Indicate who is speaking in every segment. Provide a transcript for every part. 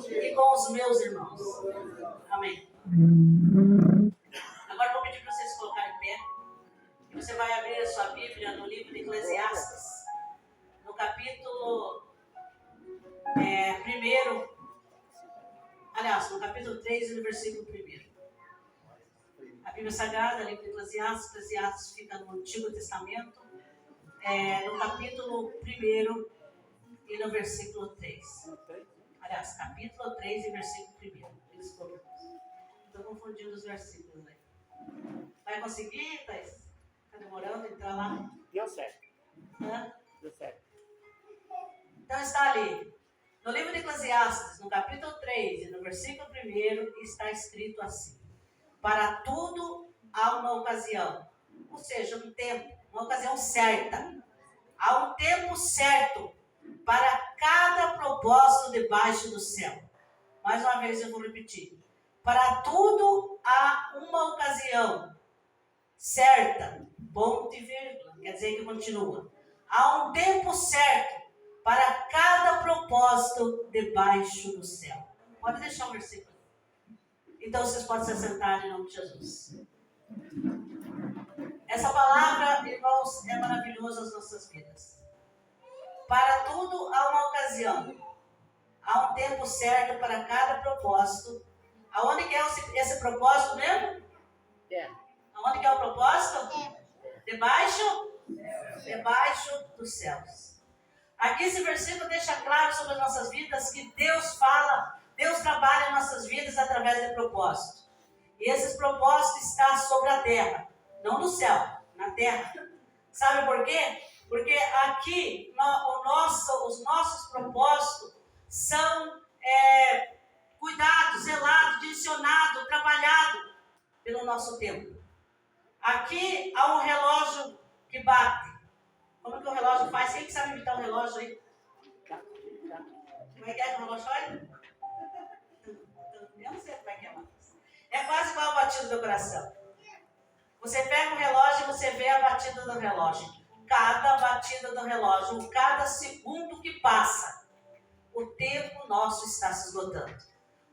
Speaker 1: e com os meus irmãos. Amém. Agora eu vou pedir para vocês colocarem em pé. Você vai abrir a sua Bíblia no livro de Eclesiastes, no capítulo 1, aliás, no capítulo 3 e no versículo 1. A Bíblia Sagrada, livro de Eclesiastes fica no Antigo Testamento, no capítulo 1 e no versículo 3. Aliás, capítulo 3 e versículo 1. Desculpa. Estou confundindo os versículos aí. Vai conseguir, Thaís? Está demorando a entrar lá?
Speaker 2: Deu certo.
Speaker 1: Hã?
Speaker 2: Deu certo.
Speaker 1: Então está ali. No livro de Eclesiastes, no capítulo 3 e no versículo 1, está escrito assim: para tudo há uma ocasião, ou seja, um tempo, uma ocasião certa. Há um tempo certo para cada propósito debaixo do céu. Mais uma vez eu vou repetir. Para tudo há uma ocasião certa, ponto e vírgula, quer dizer que continua. Há um tempo certo para cada propósito debaixo do céu. Pode deixar o versículo. Então vocês podem se assentar em nome de Jesus. Essa palavra, irmãos, é maravilhosa nas nossas vidas. Para tudo há uma ocasião. Há um tempo certo para cada propósito. Aonde que é esse propósito mesmo? Aonde que é o propósito? Debaixo? Debaixo dos céus. Aqui esse versículo deixa claro sobre as nossas vidas que Deus fala, Deus trabalha em nossas vidas através de propósito. E esses propósitos estão sobre a terra, não no céu, na terra. Sabe por quê? Porque aqui os nossos propósitos são cuidados, zelados, direcionados, trabalhados pelo nosso tempo. Aqui há um relógio que bate. Como que o relógio faz? Quem que sabe imitar um relógio aí? Como é que o relógio faz? Eu não sei como é que é, mas é quase igual a batida do coração. Você pega o relógio e você vê a batida do relógio. Cada batida do relógio, cada segundo que passa, o tempo nosso está se esgotando.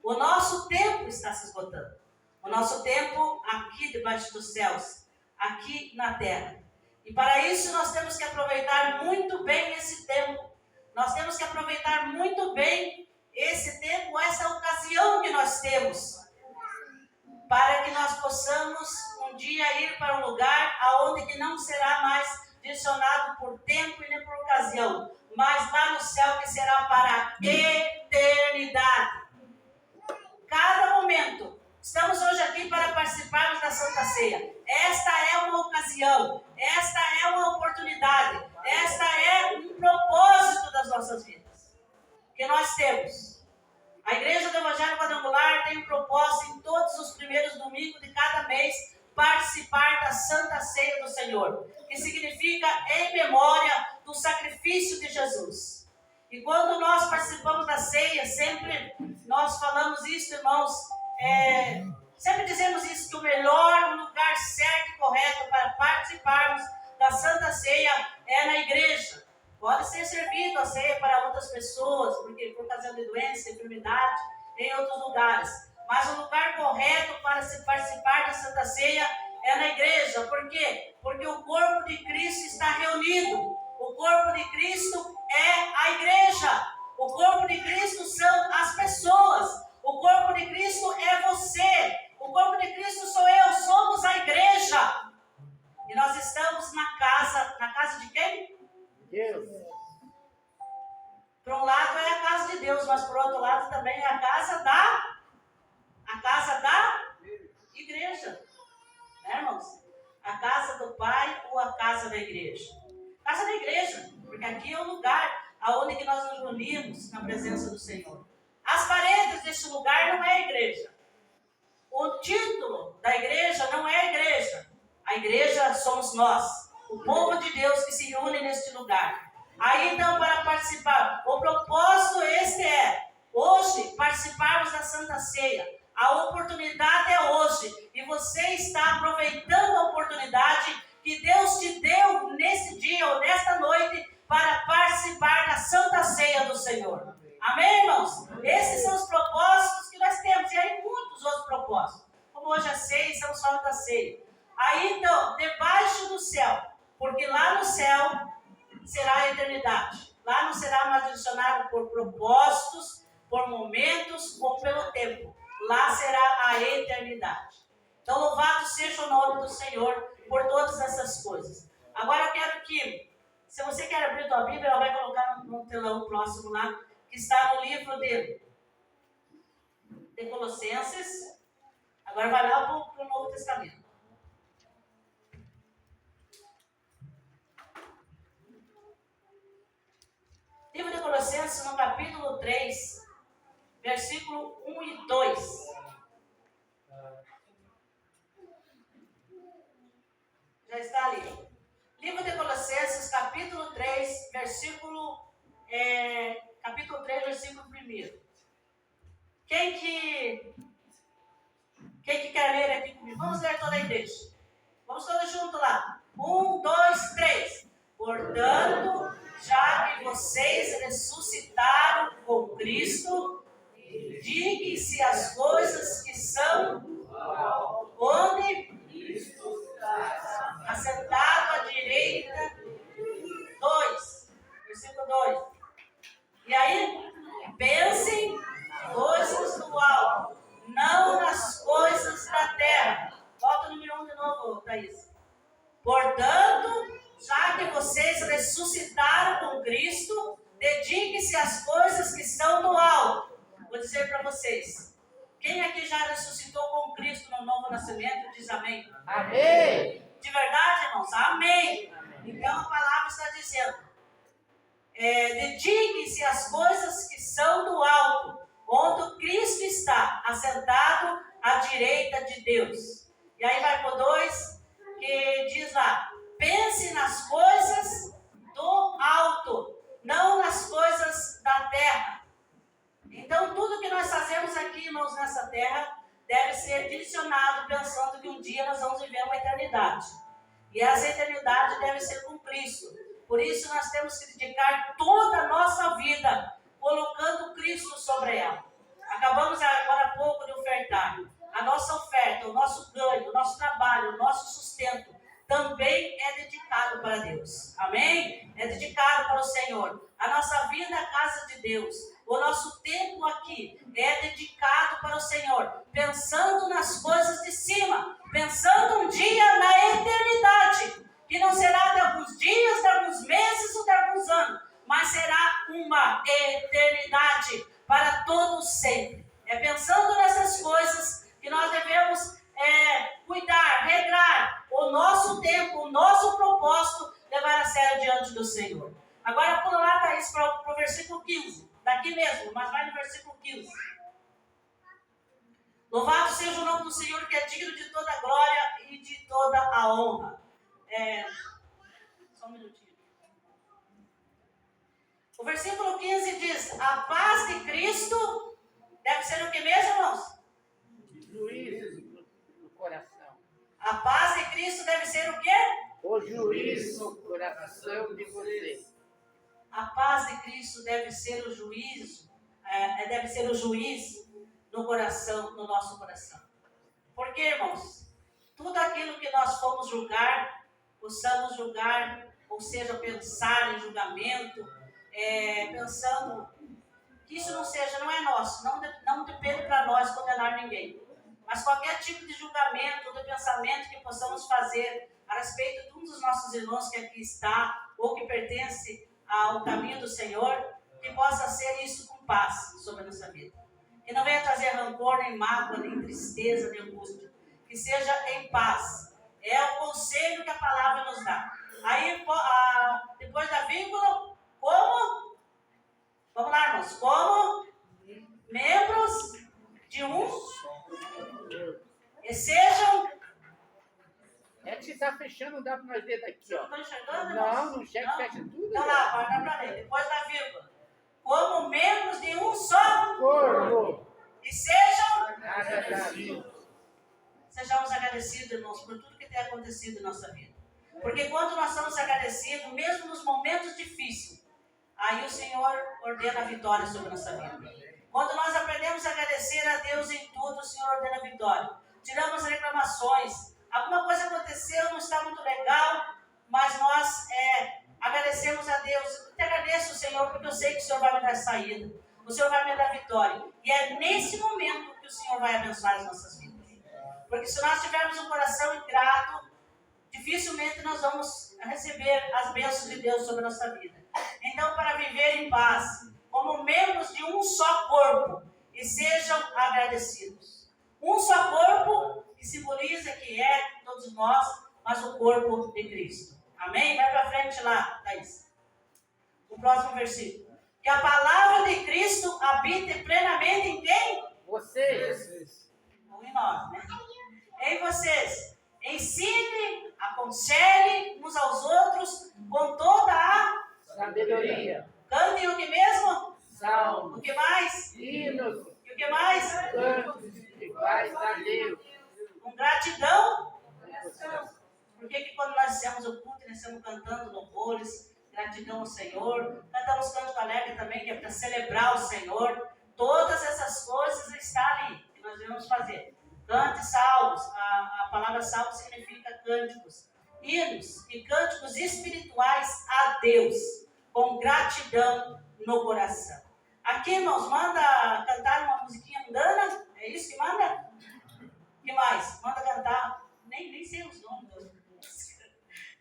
Speaker 1: O nosso tempo está se esgotando. O nosso tempo aqui debaixo dos céus, aqui na terra. E para isso nós temos que aproveitar muito bem esse tempo. Nós temos que aproveitar muito bem esse tempo, essa ocasião que nós temos, para que nós possamos um dia ir para um lugar aonde que não será mais direcionado por tempo e nem por ocasião, mas lá no céu que será para a eternidade. Cada momento. Estamos hoje aqui para participarmos da Santa Ceia. Esta é uma ocasião, esta é uma oportunidade, esta é um propósito das nossas vidas que nós temos. A Igreja do Evangelho Quadrangular tem um propósito em todos os primeiros domingos de cada mês participar da Santa Ceia do Senhor, que significa em memória do sacrifício de Jesus. E quando nós participamos da ceia, sempre nós falamos isso, irmãos, sempre dizemos isso, que o melhor lugar certo e correto para participarmos da Santa Ceia é na igreja. Pode ser servido a ceia para outras pessoas, porque por causa de doença, enfermidade, em outros lugares. Mas o lugar correto para se participar da Santa Ceia é na igreja. Por quê? Porque o corpo de Cristo está reunido. O corpo de Cristo é a igreja. O corpo de Cristo são as pessoas. O corpo de Cristo é você. O corpo de Cristo sou eu. Somos a igreja. E nós estamos na casa de quem?
Speaker 2: Deus.
Speaker 1: Por um lado é a casa de Deus, mas por outro lado também é a casa da igreja. Né, irmãos? A casa do Pai ou a casa da igreja? Casa da igreja, porque aqui é o lugar aonde que nós nos reunimos na presença do Senhor. As paredes deste lugar não é a igreja. O título da igreja não é a igreja. A igreja somos nós, o povo de Deus que se reúne neste lugar. Aí então, para participar, o propósito hoje participarmos da Santa Ceia. A oportunidade é hoje e você está aproveitando a oportunidade que Deus te deu nesse dia ou nesta noite para participar da Santa Ceia do Senhor. Amém, irmãos? Esses são os propósitos como hoje a ceia, estamos falando da ceia. Aí então, debaixo do céu, porque lá no céu será a eternidade. Lá não será mais direcionado por propósitos, por momentos ou pelo tempo. Lá será a eternidade. Então, louvado seja o nome do Senhor por todas essas coisas. Agora eu quero que, se você quer abrir a tua Bíblia, ela vai colocar no telão próximo lá, que está no livro de Colossenses. Agora vai lá para o Novo Testamento. Livro de Colossenses, no capítulo 3, versículo 1 e 2. Já está ali. Livro de Colossenses, capítulo 3, versículo 1. Quem que quer ler aqui comigo? Vamos ler toda a igreja. Vamos todos juntos lá. 1, 2, 3. Portanto, já que vocês ressuscitaram com Cristo, dediquem-se às coisas que são onde Cristo está assentado à direita. 2, versículo 2. E aí, pensem coisas do alto, não nas coisas da terra. Volta o número 1 de novo, Thaís. Portanto, já que vocês ressuscitaram com Cristo, dediquem-se às coisas que são do alto. Vou dizer para vocês. Quem aqui já ressuscitou com Cristo no novo nascimento, diz amém.
Speaker 2: Amém.
Speaker 1: De verdade, irmãos? Amém. Então a palavra está dizendo, dediquem-se às coisas que são do alto, onde Cristo está, assentado à direita de Deus. E aí vai para o 2, que diz lá, pense nas coisas do alto, não nas coisas da terra. Então tudo que nós fazemos aqui, irmãos, nessa terra, deve ser direcionado pensando que um dia nós vamos viver uma eternidade. E essa eternidade deve ser com Cristo. Por isso nós temos que dedicar toda a nossa vida colocando Cristo sobre ela. Acabamos agora há pouco de ofertar. A nossa oferta, o nosso ganho, o nosso trabalho, o nosso sustento também é dedicado para Deus. Amém? É dedicado para o Senhor. A nossa vida é a casa de Deus. O nosso tempo aqui é dedicado para o Senhor, pensando nas coisas de cima, pensando um dia na eternidade, que não será de alguns dias, de alguns meses ou de alguns anos, mas será uma eternidade para todos sempre. É pensando nessas coisas que nós devemos cuidar, regrar o nosso tempo, o nosso propósito, levar a sério diante do Senhor. Agora pula lá, Thaís, para o versículo 15. Daqui mesmo, mas vai no versículo 15. Louvado seja o nome do Senhor, que é digno de toda a glória e de toda a honra. Só um minutinho. O versículo 15 diz, a paz de Cristo deve ser o que mesmo, irmãos?
Speaker 2: Juízo no coração.
Speaker 1: A paz de Cristo deve ser o quê?
Speaker 2: O juízo no coração de vocês.
Speaker 1: A paz de Cristo deve ser o juízo, deve ser o juiz no coração, no nosso coração. Porque, irmãos, tudo aquilo que nós formos julgar, possamos julgar, ou seja, pensar em julgamento, pensando que isso não é nosso, não depende para nós condenar ninguém. Mas qualquer tipo de julgamento, de pensamento que possamos fazer a respeito de um dos nossos irmãos que aqui está, ou que pertence ao caminho do Senhor, que possa ser isso com paz sobre a nossa vida. Que não venha trazer rancor, nem mágoa, nem tristeza, nem angústia. Que seja em paz. É o conselho que a palavra nos dá. Aí, depois da vírgula, como? Vamos lá, irmãos. Como membros de um e sejam...
Speaker 2: Que está fechando, não dá para nós ver daqui, ó.
Speaker 1: Não estou enxergando, irmãos?
Speaker 2: Não fecha tudo.
Speaker 1: Então lá, agora dá para ler. Depois da vírgula. Como membros de um só
Speaker 2: corpo.
Speaker 1: E sejam
Speaker 2: Agradecidos.
Speaker 1: Sejamos agradecidos, irmãos, por tudo que tem acontecido em nossa vida. Porque quando nós somos agradecidos, mesmo nos momentos difíceis, aí o Senhor ordena a vitória sobre a nossa vida. Quando nós aprendemos a agradecer a Deus em tudo, o Senhor ordena a vitória. tiramos reclamações. Alguma coisa aconteceu, não está muito legal, mas nós agradecemos a Deus. Eu te agradeço, Senhor, porque eu sei que o Senhor vai me dar saída. O Senhor vai me dar vitória. E é nesse momento que o Senhor vai abençoar as nossas vidas. Porque se nós tivermos um coração ingrato, dificilmente nós vamos receber as bênçãos de Deus sobre a nossa vida. Então, para viver em paz, como membros de um só corpo, e sejam agradecidos. Um só corpo, que simboliza que é todos nós, mas o corpo de Cristo. Amém? Vai para frente lá, Thaís. O próximo versículo. Que a palavra de Cristo habite plenamente em quem?
Speaker 2: Vocês.
Speaker 1: Ou em nós, né? Em vocês. Ensine, aconselhe uns aos outros com toda a
Speaker 2: Sabedoria.
Speaker 1: Cantem o que mesmo?
Speaker 2: Salmos.
Speaker 1: O que mais?
Speaker 2: Hinos.
Speaker 1: E o que mais?
Speaker 2: Cantos espirituais a Deus.
Speaker 1: Com gratidão. Por que quando nós fizemos o culto, nós estamos cantando louvores, gratidão ao Senhor, cantamos cântico alegre também, que é para celebrar o Senhor. Todas essas coisas estão ali, que nós devemos fazer. Cante salmos, a palavra salmo significa cânticos, hinos e cânticos espirituais a Deus, com gratidão no coração. Aqui, irmãos, manda cantar uma musiquinha mundana, é isso que manda? O que mais? Manda cantar, nem sei os nomes das músicas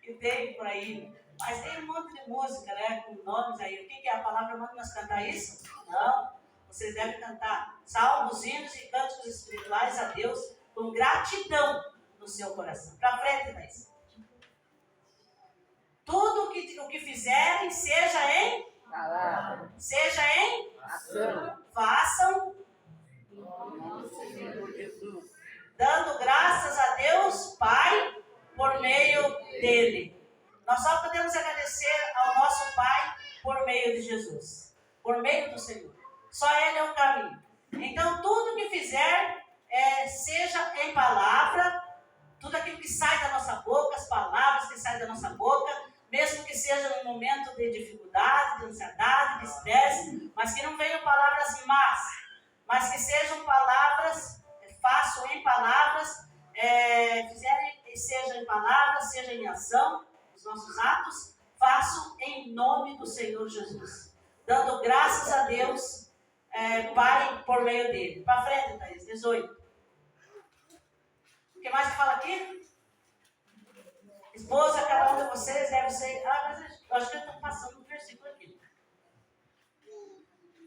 Speaker 1: que tem por aí, mas tem um monte de música, né, com nomes aí. O que é a palavra? Manda nós cantar isso? Não. Vocês devem cantar salmos, hinos e cânticos espirituais a Deus com gratidão no seu coração. Para frente, Thais. Tudo o que fizerem, seja em
Speaker 2: Palavra.
Speaker 1: Seja em
Speaker 2: Ação.
Speaker 1: Façam,
Speaker 2: Em nome do Senhor Jesus.
Speaker 1: dando graças a Deus Pai por meio dele. Nós só podemos agradecer ao nosso Pai por meio de Jesus, por meio do Senhor. Só Ele é o caminho. Então, tudo que fizer, seja em palavra, tudo aquilo que sai da nossa boca, as palavras que saem da nossa boca, mesmo que seja num momento de dificuldade, de ansiedade, de estresse, mas que não venham palavras más, mas que sejam palavras, façam em palavras, fizerem, seja em palavras, seja em ação, os nossos atos, façam em nome do Senhor Jesus, dando graças a Deus, Pai, por meio dele. Para frente, Thaís, 18. O que mais que fala aqui? Esposa, cada um de vocês deve ser... mas eu acho que eu estou passando no versículo aqui.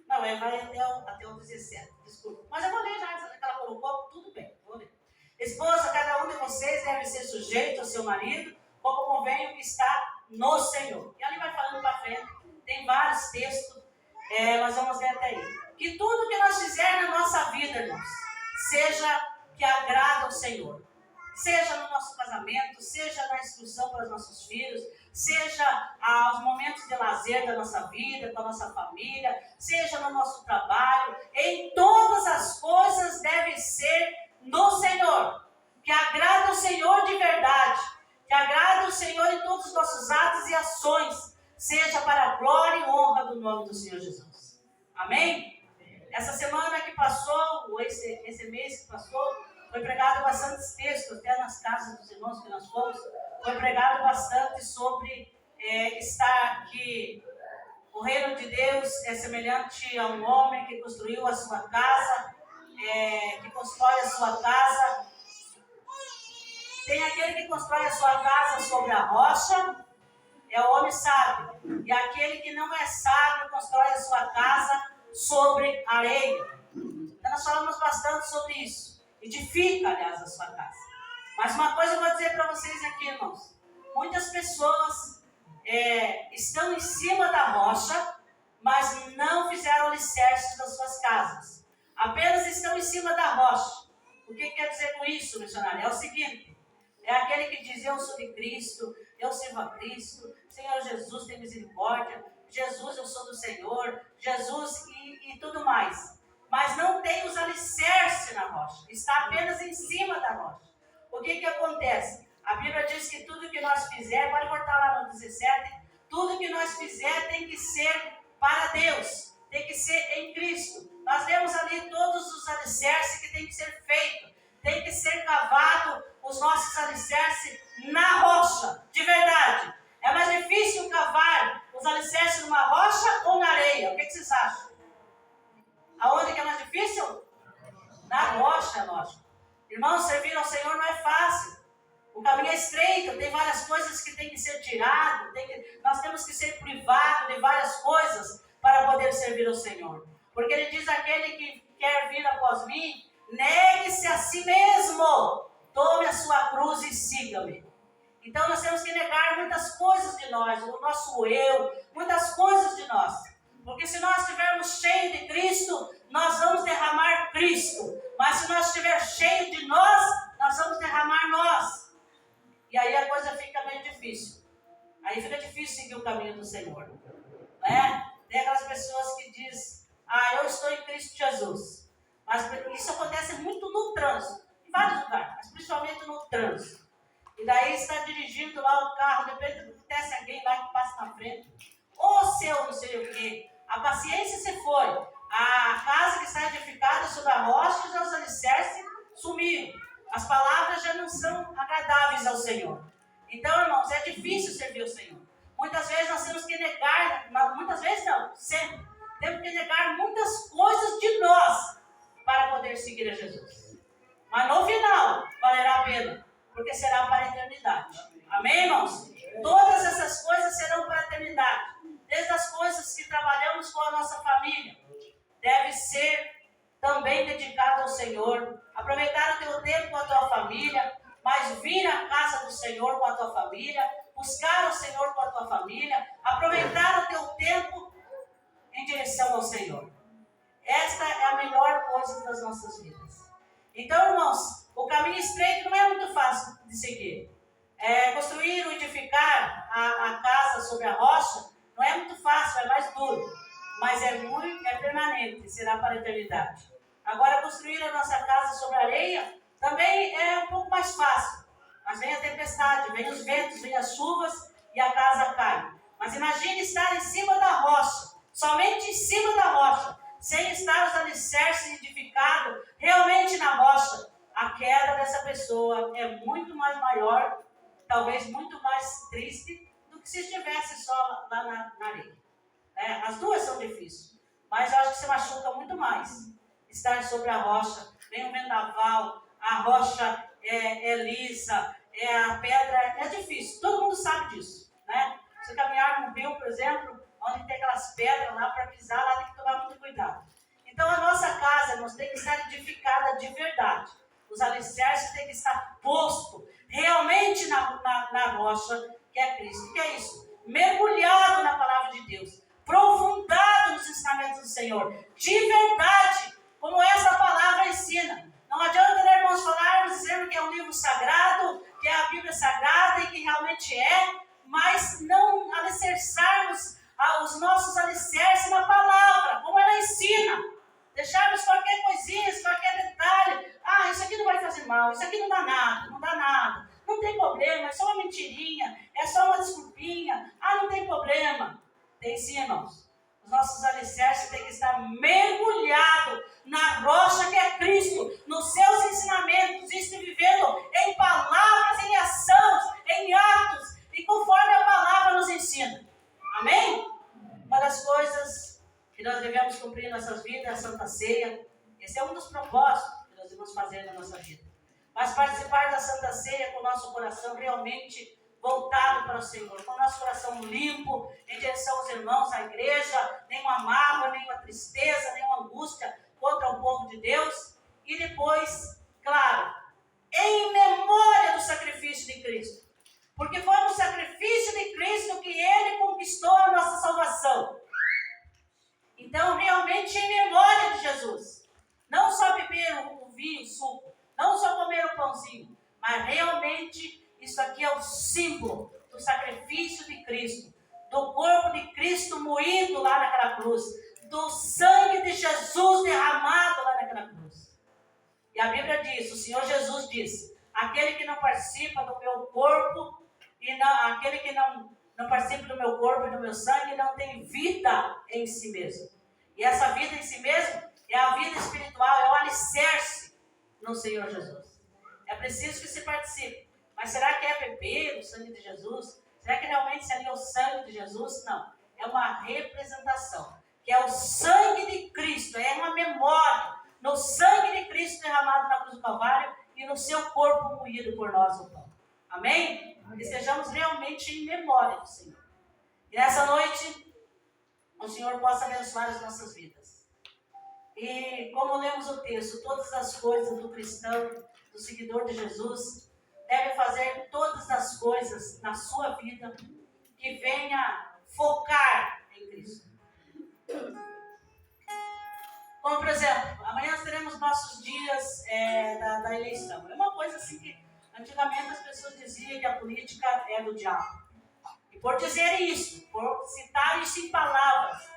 Speaker 1: Não, vai até o 17, desculpa. Mas eu vou ler já, que ela colocou, tudo bem, vou ler. Esposa, cada um de vocês deve ser sujeito ao seu marido, como convém o que está no Senhor. E ali vai falando para frente, tem vários textos, nós vamos ler até aí. Que tudo que nós fizermos na nossa vida, irmãos, seja que agrada ao Senhor. Seja no nosso casamento, seja na instrução para os nossos filhos, seja aos momentos de lazer da nossa vida, com a nossa família, seja no nosso trabalho. Em todas as coisas deve ser no Senhor. Que agrada ao Senhor de verdade. Que agrada ao Senhor em todos os nossos atos e ações. Seja para a glória e honra do nome do Senhor Jesus. Amém? Essa semana que passou, ou esse mês que passou, foi pregado bastantes textos, até nas casas dos irmãos que nós fomos, foi pregado bastante sobre estar aqui. O reino de Deus é semelhante a um homem que construiu a sua casa, que constrói a sua casa. Tem aquele que constrói a sua casa sobre a rocha, é o homem sábio. E aquele que não é sábio constrói a sua casa sobre areia. Então nós falamos bastante sobre isso. Edifica, aliás, a sua casa. Mas uma coisa eu vou dizer para vocês aqui, irmãos. Muitas pessoas estão em cima da rocha, mas não fizeram alicerces das suas casas. Apenas estão em cima da rocha. O que quer dizer com isso, missionário? É o seguinte. É aquele que diz, eu sou de Cristo, eu sirvo a Cristo, Senhor Jesus tem misericórdia, Jesus eu sou do Senhor, Jesus e tudo mais. Mas não tem os alicerces na rocha, está apenas em cima da rocha. O que acontece? A Bíblia diz que tudo que nós fizermos, pode voltar lá no 17, tudo que nós fizermos tem que ser para Deus, tem que ser em Cristo. Nós lemos ali todos os alicerces que tem que ser feito, tem que ser cabível os nossos alicerces na rocha, de verdade. É mais difícil cavar os alicerces numa rocha ou na areia? O que vocês acham? Aonde que é mais difícil? Na rocha, é lógico. Irmãos, servir ao Senhor não é fácil. O caminho é estreito, tem várias coisas que tem que ser tirado, nós temos que ser privados de várias coisas para poder servir ao Senhor. Porque ele diz: aquele que quer vir após mim, negue-se a si mesmo, tome a sua cruz e siga-me. Então nós temos que negar muitas coisas de nós, o nosso eu, muitas coisas de nós. Porque se nós estivermos cheios de Cristo, nós vamos derramar Cristo. Mas se nós estivermos cheios de nós, nós vamos derramar nós. E aí a coisa fica meio difícil. Aí fica difícil seguir o caminho do Senhor. Né? Tem aquelas pessoas que dizem: eu estou em Cristo Jesus. Mas isso acontece muito no trânsito. Em vários lugares, mas principalmente no trânsito. E daí está dirigindo lá o carro, de repente acontece alguém lá que passa na frente. Ou seu não sei o quê. A paciência se foi. A casa que está edificada sobre a rocha e os alicerces sumiram. As palavras já não são agradáveis ao Senhor. Então, irmãos, é difícil servir ao Senhor. Muitas vezes nós temos que negar, muitas vezes não, sempre. Temos que negar muitas coisas de nós para poder seguir a Jesus. Mas no final, valerá a pena, porque será para a eternidade. Amém, irmãos? Todas essas coisas serão para a eternidade. Desde as coisas que trabalhamos com a nossa família, deve ser também dedicado ao Senhor. Aproveitar o teu tempo com a tua família, mas vir à casa do Senhor com a tua família, buscar o Senhor com a tua família, aproveitar o teu tempo em direção ao Senhor. Esta é a melhor coisa das nossas vidas. Então, irmãos, o caminho estreito não é muito fácil de seguir. Construir ou edificar a casa sobre a rocha não é muito fácil, é mais duro. Mas é permanente, será para a eternidade. Agora, construir a nossa casa sobre a areia também é um pouco mais fácil. Mas vem a tempestade, vem os ventos, vem as chuvas e a casa cai. Mas imagine estar em cima da rocha, somente em cima da rocha, sem estar os alicerces edificados realmente na rocha. A queda dessa pessoa é muito mais maior, talvez muito mais triste, do que se estivesse só lá na areia. As duas são difíceis, mas eu acho que se machuca muito mais estar sobre a rocha. Vem um vendaval, a rocha é lisa, a pedra é difícil, todo mundo sabe disso, né? Se caminhar num rio, por exemplo, onde tem aquelas pedras lá para pisar, lá tem que tomar muito cuidado. Então a nossa casa, irmãos, tem que estar edificada de verdade. Os alicerces têm que estar postos realmente na rocha, que é Cristo. O que é isso? Mergulhado na palavra de Deus, aprofundado nos ensinamentos do Senhor, de verdade, como essa palavra ensina. Não adianta, né, irmãos, falarmos, dizendo que é um livro sagrado, que é a Bíblia sagrada e que realmente mas não alicerçarmos os nossos alicerces na palavra, como ela ensina. Deixarmos qualquer coisinha, qualquer detalhe. Isso aqui não vai fazer mal, isso aqui não dá nada. Não tem problema, é só uma mentirinha, é só uma desculpinha. Não tem problema. Tem sim, irmãos. Os nossos alicerces têm que estar mergulhados na rocha que é Cristo, nos seus ensinamentos, isto vivendo em palavras, em ação, em atos, e conforme a palavra nos ensina. Amém? Uma das coisas que nós devemos cumprir em nossas vidas é a Santa Ceia. Esse é um dos propósitos que nós devemos fazer na nossa vida. Mas participar da Santa Ceia com o nosso coração realmente voltado para o Senhor, com o nosso coração limpo, em direção aos irmãos, à igreja, nenhuma mágoa, nenhuma tristeza, nenhuma angústia contra o povo de Deus. E depois, claro, em memória do sacrifício de Cristo. Porque foi no sacrifício de Cristo que Ele conquistou a nossa salvação. Então, realmente em memória de Jesus. Não só beber o vinho, o suco, não só comer o pãozinho, mas realmente isso aqui é o símbolo do sacrifício de Cristo, do corpo de Cristo moído lá naquela cruz, do sangue de Jesus derramado lá naquela cruz. E a Bíblia diz, o Senhor Jesus diz, aquele que não participa do meu corpo, aquele que não participa do meu corpo e do meu sangue, não tem vida em si mesmo. E essa vida em si mesmo é a vida espiritual, é o alicerce no Senhor Jesus. É preciso que se participe. Mas será que é beber o sangue de Jesus? Será que realmente seria o sangue de Jesus? Não. É uma representação. Que é o sangue de Cristo. É uma memória. No sangue de Cristo derramado na cruz do Calvário e no seu corpo moído por nós no pão. Amém? Que estejamos realmente em memória do Senhor. E nessa noite, o Senhor possa abençoar as nossas vidas. E como lemos o texto, todas as coisas do cristão, do seguidor de Jesus, deve fazer todas as coisas na sua vida que venha focar em Cristo. Como, por exemplo, amanhã nós teremos nossos dias da eleição. É uma coisa assim que antigamente as pessoas diziam que a política é do diabo. E por dizer isso, por citar isso em palavras,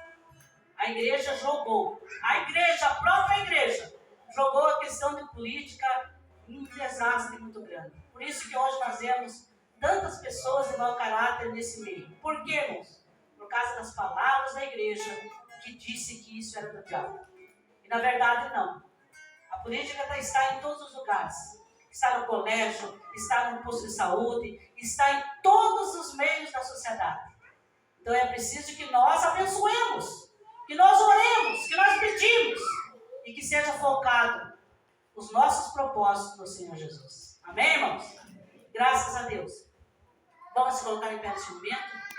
Speaker 1: a igreja jogou. A própria igreja, jogou a questão de política em um desastre muito grande. Por isso que hoje nós vemos tantas pessoas de mau caráter nesse meio. Por quê, irmãos? Por causa das palavras da igreja que disse que isso era do diabo. E na verdade não. A política está em todos os lugares. Está no colégio, está no posto de saúde, está em todos os meios da sociedade. Então é preciso que nós abençoemos, que nós oremos, que nós pedimos e que seja focado os nossos propósitos no Senhor Jesus. Amém, irmãos? Graças a Deus. Vamos se colocar em pé neste momento.